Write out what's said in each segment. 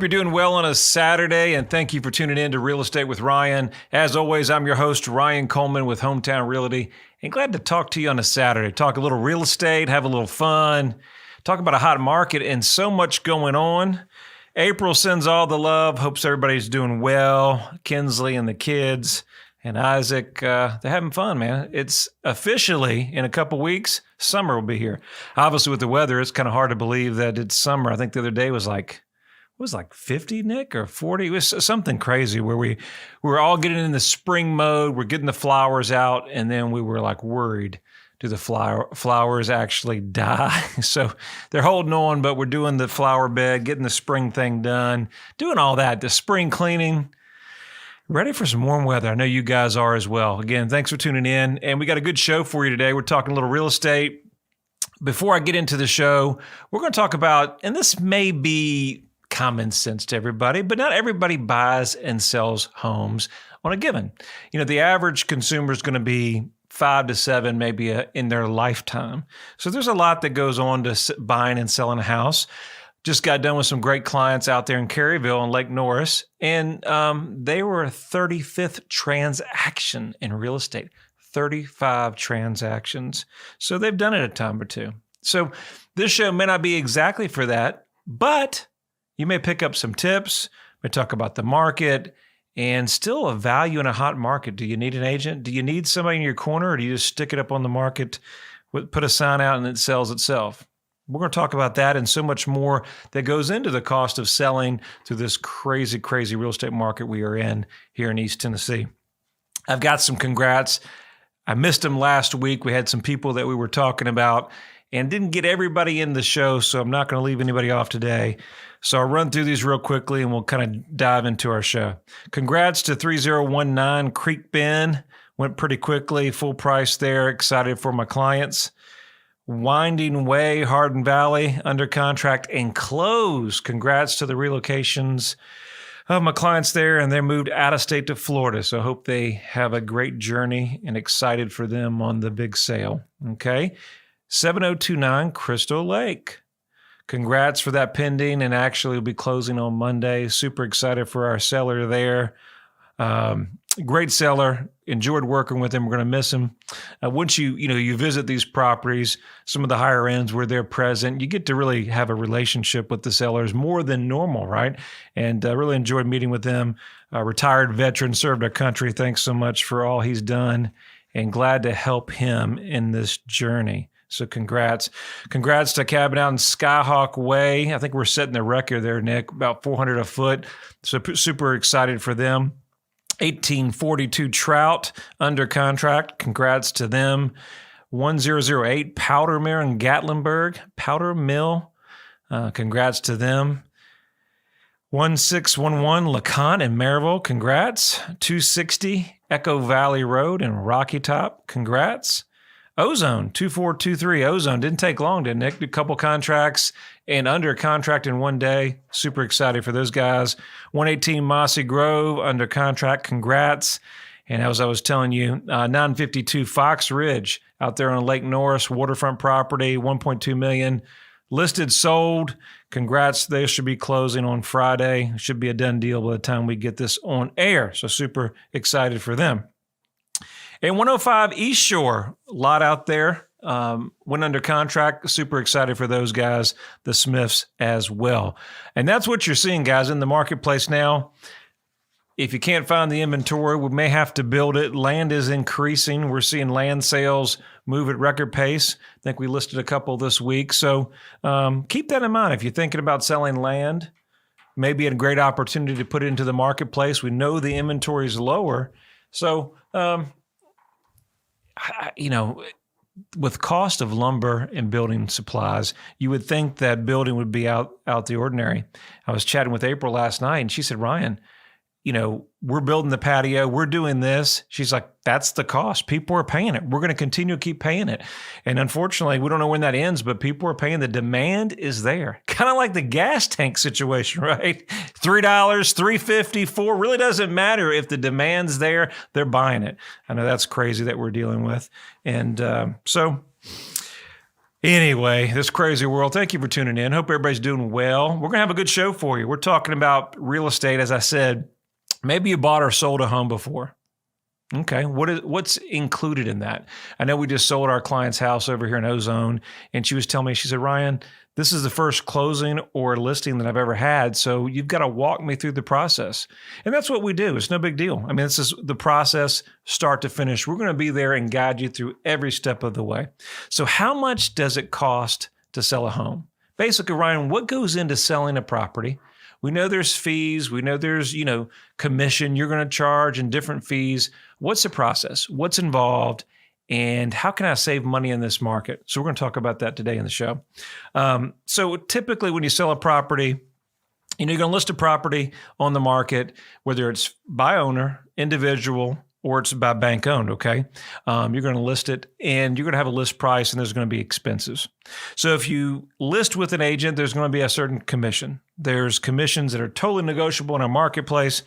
hope you're doing well on a Saturday, and thank you for tuning in to Real Estate with Ryan. As always, I'm your host, Ryan Coleman with Hometown Realty, and glad to talk to you on a Saturday. Talk a little real estate, have a little fun, talk about a hot market, and so much going on. April sends all the love, hopes everybody's doing well. Kinsley and the kids and Isaac, they're having fun, man. It's officially, in a couple weeks, summer will be here. Obviously, with the weather, it's kind of hard to believe that it's summer. I think the other day was like 50, Nick, or 40? It was something crazy where we were all getting in the spring mode. We're getting the flowers out, and then we were like worried, do the flowers actually die? So they're holding on, but we're doing the flower bed, getting the spring thing done, doing all that, the spring cleaning. Ready for some warm weather. I know you guys are as well. Again, thanks for tuning in. And we got a good show for you today. We're talking a little real estate. Before I get into the show, we're going to talk about, and this may be common sense to everybody, but not everybody buys and sells homes on a given. You know, the average consumer is going to be 5 to 7 maybe in their lifetime. So there's a lot that goes on to buying and selling a house. Just got done with some great clients out there in Caryville and Lake Norris, and they were a 35th transaction in real estate, 35 transactions. So they've done it a time or two. So this show may not be exactly for that, but you may pick up some tips, may talk about the market, and still a value in a hot market. Do you need an agent? Do you need somebody in your corner, or do you just stick it up on the market, put a sign out, and it sells itself? We're going to talk about that and so much more that goes into the cost of selling through this crazy, crazy real estate market we are in here in East Tennessee. I've got some congrats. I missed them last week. We had some people that we were talking about and didn't get everybody in the show, so I'm not going to leave anybody off today. So I'll run through these real quickly and we'll kind of dive into our show. Congrats to 3019 Creek Bend. Went pretty quickly, full price there. Excited for my clients. Winding Way, Hardin Valley, under contract and closed. Congrats to the relocations of my clients there, and they moved out of state to Florida. So I hope they have a great journey and excited for them on the big sale. Okay. 7029 Crystal Lake. Congrats for that pending, and actually will be closing on Monday. Super excited for our seller there. Great seller. Enjoyed working with him. We're going to miss him. Once you visit these properties, some of the higher ends where they're present, you get to really have a relationship with the sellers more than normal, right? And really enjoyed meeting with them. Retired veteran, served our country. Thanks so much for all he's done, and glad to help him in this journey. So congrats. Congrats to cabin out in Skyhawk Way. I think we're setting the record there, Nick, about 400 a foot. So super excited for them. 1842 Trout under contract. Congrats to them. 1008 Powder Mill in Gatlinburg. Powder Mill. Congrats to them. 1611 LeConte in Maryville. Congrats. 260 Echo Valley Road in Rocky Top. Congrats. Ozone, 2423 Ozone. Didn't take long, didn't it? A couple contracts and under contract in one day. Super excited for those guys. 118 Mossy Grove under contract. Congrats. And as I was telling you, 952 Fox Ridge out there on Lake Norris, waterfront property, $1.2 million. Listed, sold. Congrats. They should be closing on Friday. Should be a done deal by the time we get this on air. So super excited for them. And 105 East Shore, lot out there, went under contract. Super excited for those guys, the Smiths as well. And that's what you're seeing, guys, in the marketplace now. If you can't find the inventory, we may have to build it. Land is increasing. We're seeing land sales move at record pace. I think we listed a couple this week. So keep that in mind. If you're thinking about selling land, maybe a great opportunity to put it into the marketplace. We know the inventory is lower. So, with cost of lumber and building supplies, you would think that building would be out the ordinary. I was chatting with April last night, and she said, Ryan, we're building the patio. We're doing this. She's like, that's the cost. People are paying it. We're going to continue to keep paying it. And unfortunately, we don't know when that ends, but people are paying. The demand is there. Kind of like the gas tank situation, right? $3, $3.50, $4, really doesn't matter. If the demand's there, they're buying it. I know that's crazy that we're dealing with. And so Anyway, this crazy world, thank you for tuning in. Hope everybody's doing well. We're going to have a good show for you. We're talking about real estate. As I said, maybe you bought or sold a home before. Okay, what's included in that? I know we just sold our client's house over here in Ozone, and she was telling me, she said, Ryan, this is the first closing or listing that I've ever had, so you've got to walk me through the process. And that's what we do. It's no big deal. I mean, this is the process, start to finish. We're going to be there and guide you through every step of the way. So how much does it cost to sell a home? Basically, Ryan, what goes into selling a property? We know there's fees. We know there's, commission you're going to charge and different fees. What's the process? What's involved? And how can I save money in this market? So we're going to talk about that today in the show. So typically when you sell a property, you're going to list a property on the market, whether it's by owner, individual, or it's by bank owned, okay? You're going to list it and you're going to have a list price and there's going to be expenses. So if you list with an agent, there's going to be a certain commission. There's commissions that are totally negotiable in our marketplace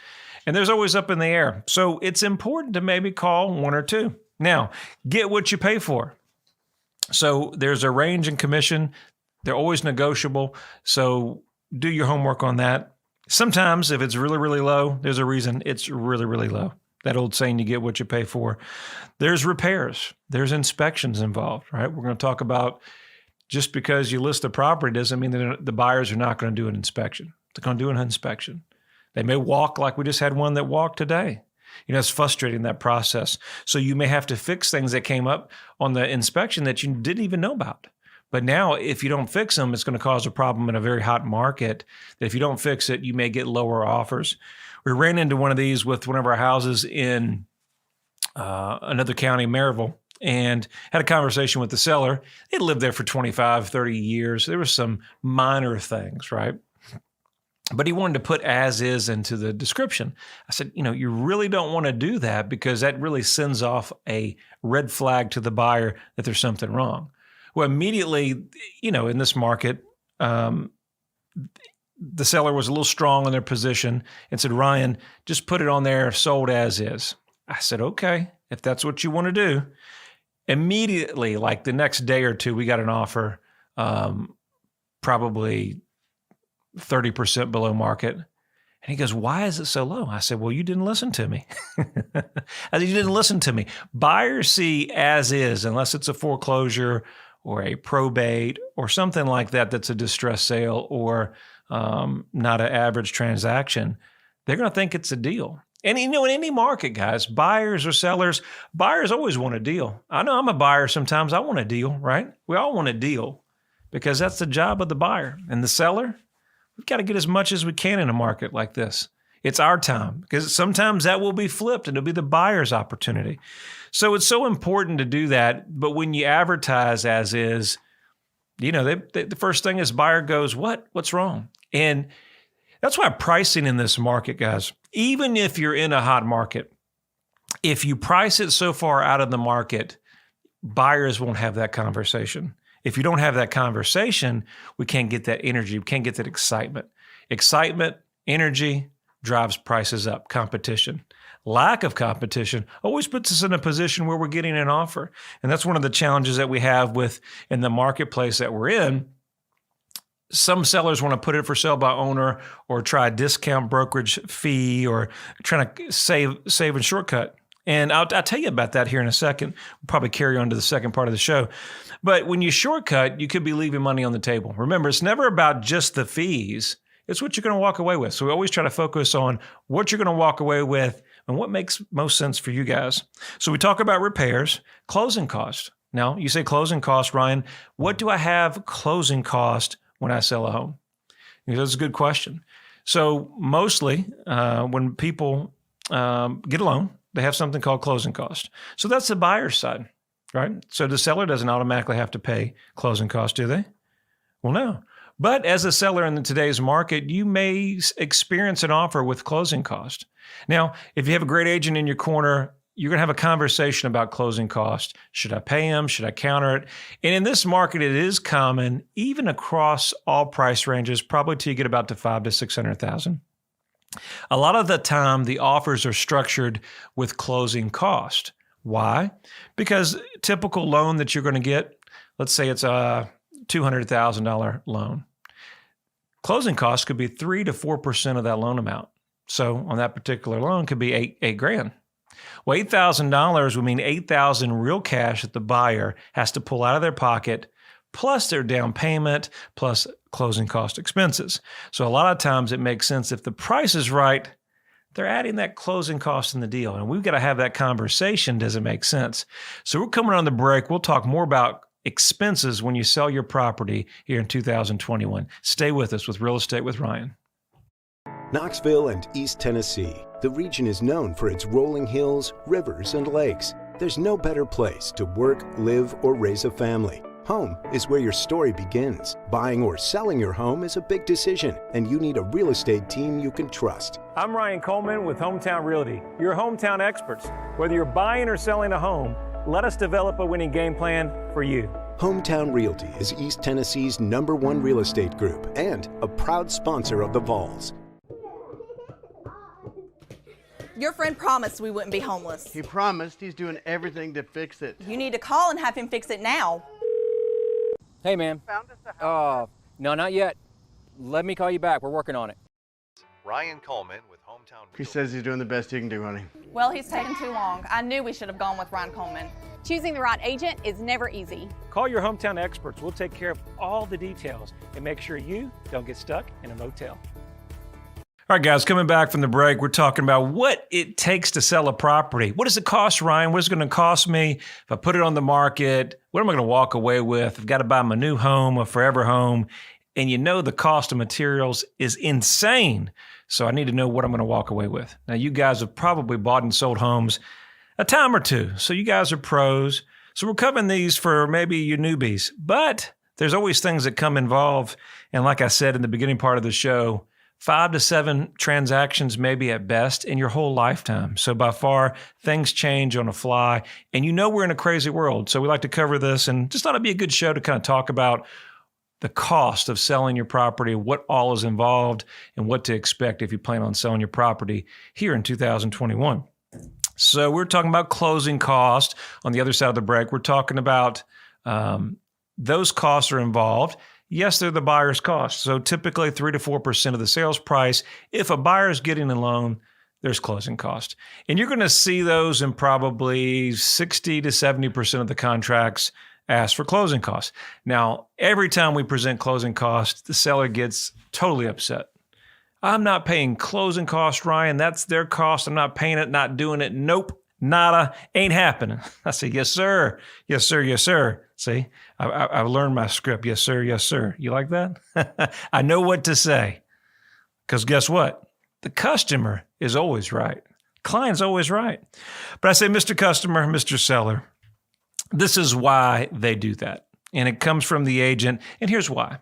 and there's always up in the air. So it's important to maybe call one or two. Now, get what you pay for. So there's a range in commission. They're always negotiable. So do your homework on that. Sometimes if it's really, really low, there's a reason it's really, really low. That old saying, you get what you pay for. There's repairs. There's inspections involved, right? We're going to talk about just because you list a property doesn't mean that the buyers are not going to do an inspection. They're going to do an inspection. They may walk like we just had one that walked today. It's frustrating, that process. So you may have to fix things that came up on the inspection that you didn't even know about. But now if you don't fix them, it's going to cause a problem in a very hot market. That if you don't fix it, you may get lower offers. We ran into one of these with one of our houses in another county, Maryville, and had a conversation with the seller. They'd lived there for 25, 30 years. There were some minor things, right? But he wanted to put as is into the description. I said, you really don't want to do that because that really sends off a red flag to the buyer that there's something wrong. Well, immediately, in this market, the seller was a little strong in their position and said, Ryan, just put it on there, sold as is. I said, okay, if that's what you want to do. Immediately, like the next day or two, we got an offer, probably 30% below market. And he goes, why is it so low? I said, well, you didn't listen to me. I said, you didn't listen to me. Buyers see as is, unless it's a foreclosure or a probate or something like that that's a distressed sale or not an average transaction, they're going to think it's a deal. And in any market, guys, buyers or sellers, buyers always want a deal. I know I'm a buyer sometimes. I want a deal, right? We all want a deal because that's the job of the buyer. And the seller, we've got to get as much as we can in a market like this. It's our time because sometimes that will be flipped and it'll be the buyer's opportunity. So it's so important to do that. But when you advertise as is, the first thing is buyer goes, what's wrong? And that's why pricing in this market, guys, even if you're in a hot market, if you price it so far out of the market, buyers won't have that conversation. If you don't have that conversation, we can't get that energy. We can't get that excitement. Excitement, energy drives prices up, competition. Lack of competition always puts us in a position where we're getting an offer. And that's one of the challenges that we have in the marketplace that we're in. Some sellers want to put it for sale by owner or try a discount brokerage fee or trying to save and shortcut. And I'll tell you about that here in a second. We'll probably carry on to the second part of the show. But when you shortcut, you could be leaving money on the table. Remember, it's never about just the fees. It's what you're going to walk away with. So we always try to focus on what you're going to walk away with and what makes most sense for you guys. So we talk about repairs, closing costs. Now, you say closing costs, Ryan. What do I have closing cost when I sell a home? That's a good question. So mostly when people get a loan, they have something called closing cost. So that's the buyer's side, right? So the seller doesn't automatically have to pay closing costs, do they? Well, no. But as a seller in today's market, you may experience an offer with closing cost. Now, if you have a great agent in your corner, you're going to have a conversation about closing costs. Should I pay them? Should I counter it? And in this market, it is common, even across all price ranges, probably till you get about to $500,000 to $600,000. A lot of the time, the offers are structured with closing cost. Why? Because typical loan that you're going to get, let's say it's a $200,000 loan. Closing costs could be 3 to 4% of that loan amount. So on that particular loan could be eight grand. Well, $8,000 would mean $8,000 real cash that the buyer has to pull out of their pocket, plus their down payment, plus closing cost expenses. So a lot of times it makes sense if the price is right, they're adding that closing cost in the deal. And we've got to have that conversation. Does it make sense? So we're coming on the break. We'll talk more about expenses when you sell your property here in 2021. Stay with us with Real Estate with Ryan. Knoxville and East Tennessee. The region is known for its rolling hills, rivers, and lakes. There's no better place to work, live, or raise a family. Home is where your story begins. Buying or selling your home is a big decision, and you need a real estate team you can trust. I'm Ryan Coleman with Hometown Realty, your hometown experts. Whether you're buying or selling a home, let us develop a winning game plan for you. Hometown Realty is East Tennessee's #1 real estate group and a proud sponsor of the Vols. Your friend promised we wouldn't be homeless. He promised. He's doing everything to fix it. You need to call and have him fix it now. Hey, man. Found us a house. No, not yet. Let me call you back. We're working on it. Ryan Coleman with Hometown He Realty. says he's doing the best he can do, honey. Well, he's taking too long. I knew we should have gone with Ryan Coleman. Choosing the right agent is never easy. Call your hometown experts. We'll take care of all the details and make sure you don't get stuck in a motel. All right, guys, coming back from the break, we're talking about what it takes to sell a property. What does it cost, Ryan? What is it going to cost me if I put it on the market? What am I going to walk away with? I've got to buy my new home, a forever home. And you know the cost of materials is insane. So I need to know what I'm going to walk away with. Now, you guys have probably bought and sold homes a time or two. So you guys are pros. So we're covering these for maybe you newbies. But there's always things that come involved. And like I said in the beginning part of the show, 5 to 7 transactions maybe at best in your whole lifetime. So by far, things change on a fly. And you know we're in a crazy world. So we like to cover this and just thought it'd be a good show to kind of talk about the cost of selling your property, what all is involved, and what to expect if you plan on selling your property here in 2021. So we're talking about closing costs. On the other side of the break, we're talking about those costs are involved. Yes, they're the buyer's cost. So typically 3 to 4% of the sales price. If a buyer is getting a loan, there's closing cost. And you're going to see those in probably 60 to 70% of the contracts ask for closing costs. Now, every time we present closing costs, the seller gets totally upset. I'm not paying closing costs, Ryan. That's their cost. I'm not paying it, not doing it. Nope, nada, ain't happening. I say, yes, sir. Yes, sir. Yes, sir. See, I've learned my script. Yes, sir. Yes, sir. You like that? I know what to say. Because guess what? The customer is always right. Client's always right. But I say, Mr. Customer, Mr. Seller, this is why they do that. And it comes from the agent. And here's why.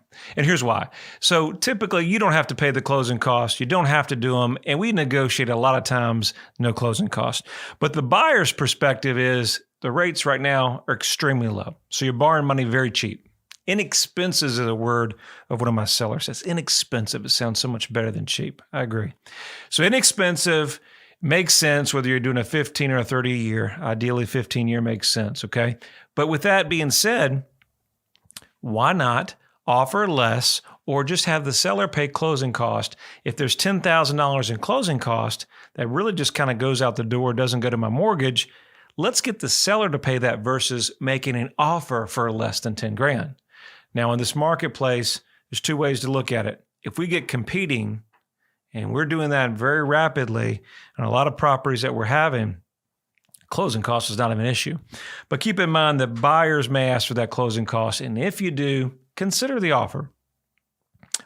So typically, you don't have to pay the closing costs. You don't have to do them. And we negotiate a lot of times, no closing costs. But the buyer's perspective is the rates right now are extremely low. So you're borrowing money very cheap. Inexpensive is a word of one of my sellers says. Inexpensive. It sounds so much better than cheap. I agree. So inexpensive makes sense whether you're doing a 15 or a 30 year. Ideally, 15-year makes sense, okay? But with that being said, why not offer less or just have the seller pay closing cost? If there's $10,000 in closing cost, that really just kind of goes out the door, doesn't go to my mortgage. Let's get the seller to pay that versus making an offer for less than 10 grand. Now, in this marketplace, there's 2 ways to look at it. If we get competing, and we're doing that very rapidly on a lot of properties that we're having, closing cost is not an issue. But keep in mind that buyers may ask for that closing cost. And if you do, consider the offer.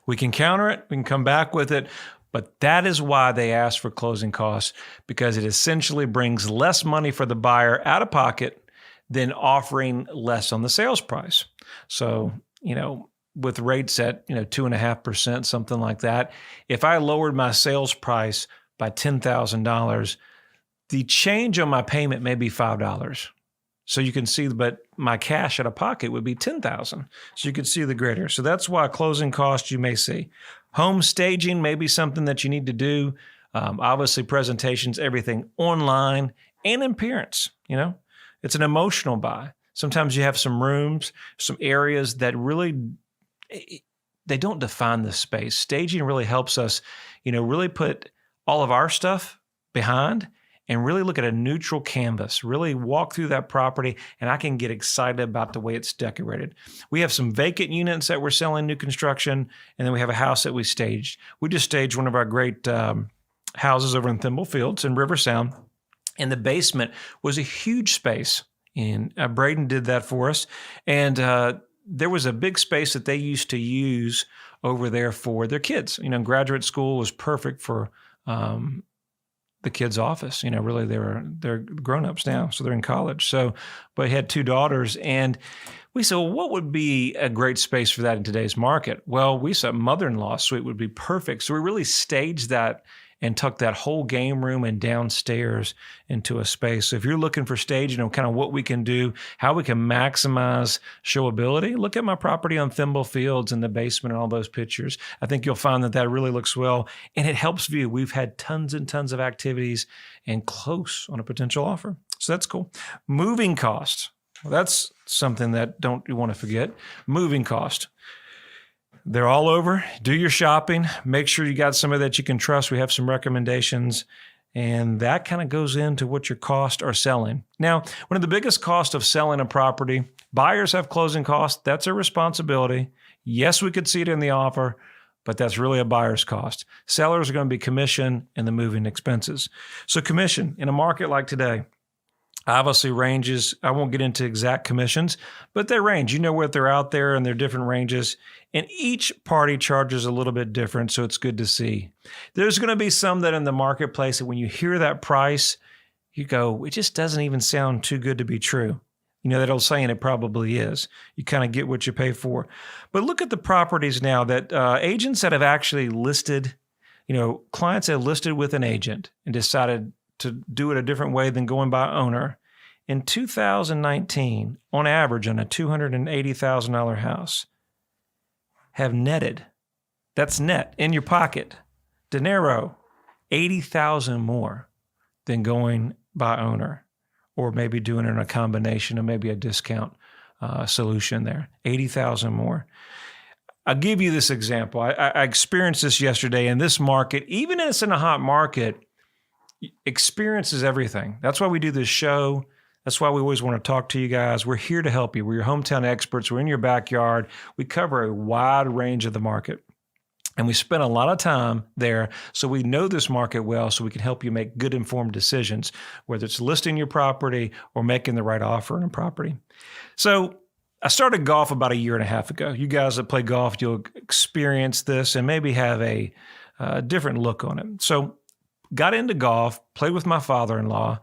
We can counter it. We can come back with it. But that is why they ask for closing costs, because it essentially brings less money for the buyer out of pocket than offering less on the sales price. So, with rates at 2.5%, something like that, if I lowered my sales price by $10,000, the change on my payment may be $5. So you can see, but my cash out of pocket would be $10,000. So you can see the greater. So that's why closing costs you may see. Home staging may be something that you need to do. Obviously, presentations, everything online and in appearance. It's an emotional buy. Sometimes you have some rooms, some areas that really, they don't define the space. Staging really helps us, really put all of our stuff behind and really look at a neutral canvas, really walk through that property, and I can get excited about the way it's decorated. We have some vacant units that we're selling new construction, and then we have a house that we staged. We just staged one of our great houses over in Thimble Fields in River Sound, and the basement was a huge space, and Braden did that for us, and there was a big space that they used to use over there for their kids. Graduate school was perfect for the kids' office. Really they're grown-ups now, so they're in college. So, but he had 2 daughters, and we said, well, what would be a great space for that in today's market? Well, we said mother-in-law suite would be perfect. So we really staged that and tucked that whole game room and downstairs into a space. So if you're looking for staging, kind of what we can do, how we can maximize showability, look at my property on Thimble Fields in the basement and all those pictures. I think you'll find that really looks well, and it helps view. We've had tons and tons of activities and close on a potential offer. So that's cool. Moving costs. Well, that's something that you want to forget. Moving cost. They're all over. Do your shopping. Make sure you got somebody that you can trust. We have some recommendations, and that kind of goes into what your costs are selling. Now, one of the biggest costs of selling a property, buyers have closing costs. That's a responsibility. Yes, we could see it in the offer, but that's really a buyer's cost. Sellers are going to be commission and the moving expenses. So commission in a market like today, obviously ranges. I won't get into exact commissions, but they range. What they're out there, and they're different ranges. And each party charges a little bit different, so it's good to see. There's going to be some that in the marketplace that when you hear that price, you go, it just doesn't even sound too good to be true. That old saying, it probably is. You kind of get what you pay for. But look at the properties now that agents that have actually listed, clients that have listed with an agent and decided to do it a different way than going by owner. In 2019, on average, on a $280,000 house, have netted, that's net in your pocket, dinero, $80,000 more than going by owner, or maybe doing it in a combination of maybe a discount solution there. $80,000 more. I'll give you this example. I experienced this yesterday in this market. Even if it's in a hot market, experience is everything. That's why we do this show. That's why we always want to talk to you guys. We're here to help you. We're your hometown experts. We're in your backyard. We cover a wide range of the market. And we spend a lot of time there, so we know this market well, so we can help you make good informed decisions, whether it's listing your property or making the right offer on a property. So I started golf about 1.5 years ago. You guys that play golf, you'll experience this and maybe have a different look on it. So got into golf, played with my father-in-law,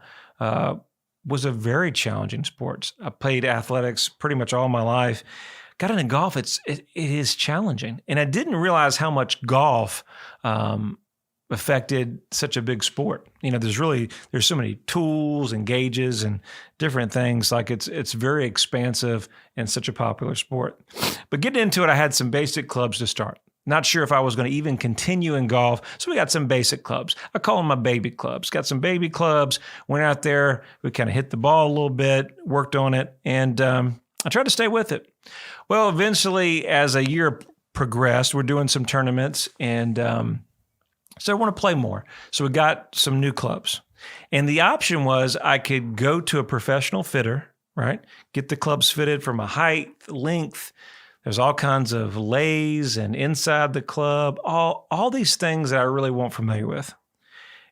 was a very challenging sport. I played athletics pretty much all my life. Got into golf, it is challenging. And I didn't realize how much golf affected such a big sport. There's so many tools and gauges and different things. Like it's very expansive and such a popular sport. But getting into it, I had some basic clubs to start. Not sure if I was going to even continue in golf, so we got some basic clubs. I call them my baby clubs. Got some baby clubs, went out there, we kind of hit the ball a little bit, worked on it, and I tried to stay with it. Well, eventually, as a year progressed, we're doing some tournaments, and so I want to play more. So we got some new clubs. And the option was I could go to a professional fitter, right? Get the clubs fitted from a height, length. There's all kinds of lays and inside the club, all these things that I really weren't familiar with.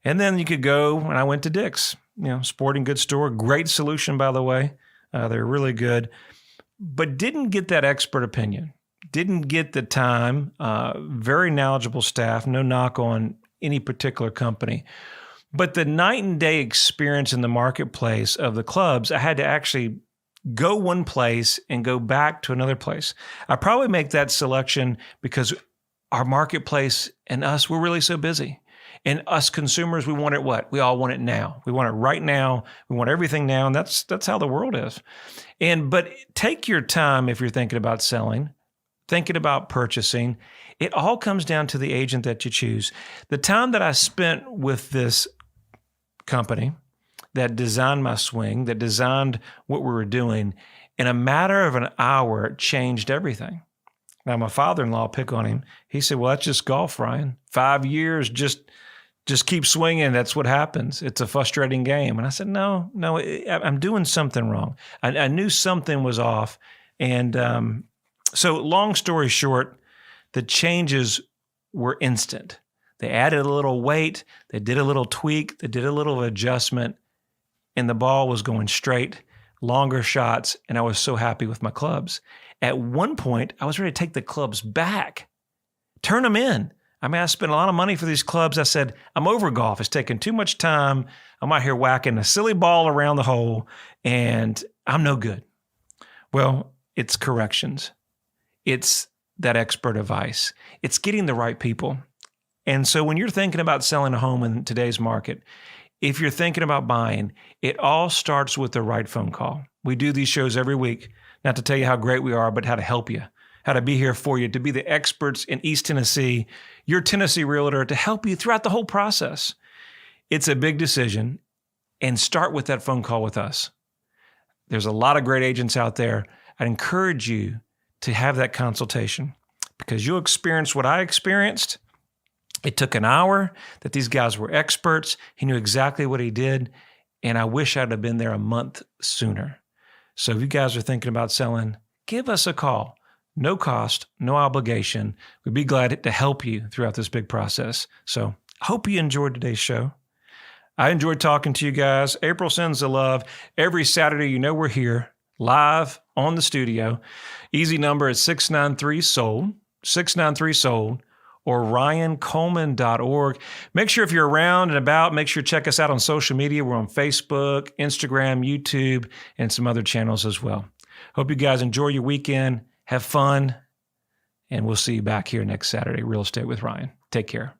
And then you could go, and I went to Dick's, sporting goods store. Great solution, by the way. They're really good. But didn't get that expert opinion. Didn't get the time. Very knowledgeable staff. No knock on any particular company. But the night and day experience in the marketplace of the clubs, I had to actually go one place and go back to another place. I probably make that selection because our marketplace and us, we're really so busy. And us consumers, we want it what? We all want it now. We want it right now. We want everything now. And that's how the world is. But take your time if you're thinking about selling, thinking about purchasing. It all comes down to the agent that you choose. The time that I spent with this company that designed my swing, that designed what we were doing, In a matter of an hour, it changed everything. Now, my father-in-law, pick on him. He said, well, that's just golf, Ryan. 5 years, just keep swinging. That's what happens. It's a frustrating game. And I said, no, I'm doing something wrong. I knew something was off. And so long story short, the changes were instant. They added a little weight. They did a little tweak. They did a little adjustment. And the ball was going straight, longer shots. And I was so happy with my clubs. At one point, I was ready to take the clubs back, turn them in. I mean, I spent a lot of money for these clubs. I said, I'm over golf. It's taking too much time. I'm out here whacking a silly ball around the hole, and I'm no good. Well, it's corrections. It's that expert advice. It's getting the right people. And so when you're thinking about selling a home in today's market, if you're thinking about buying, it all starts with the right phone call. We do these shows every week, not to tell you how great we are, but how to help you, how to be here for you, to be the experts in East Tennessee, your Tennessee realtor, to help you throughout the whole process. It's a big decision, and start with that phone call with us. There's a lot of great agents out there. I'd encourage you to have that consultation because you'll experience what I experienced. It took an hour that these guys were experts. He knew exactly what he did, and I wish I'd have been there a month sooner. So if you guys are thinking about selling, give us a call. No cost, no obligation. We'd be glad to help you throughout this big process. So I hope you enjoyed today's show. I enjoyed talking to you guys. April sends the love. Every Saturday, you know we're here, live on the studio. Easy number is 693-SOLD, 693-SOLD, or ryancoleman.org. Make sure if you're around and about, make sure to check us out on social media. We're on Facebook, Instagram, YouTube, and some other channels as well. Hope you guys enjoy your weekend. Have fun, and we'll see you back here next Saturday, Real Estate with Ryan. Take care.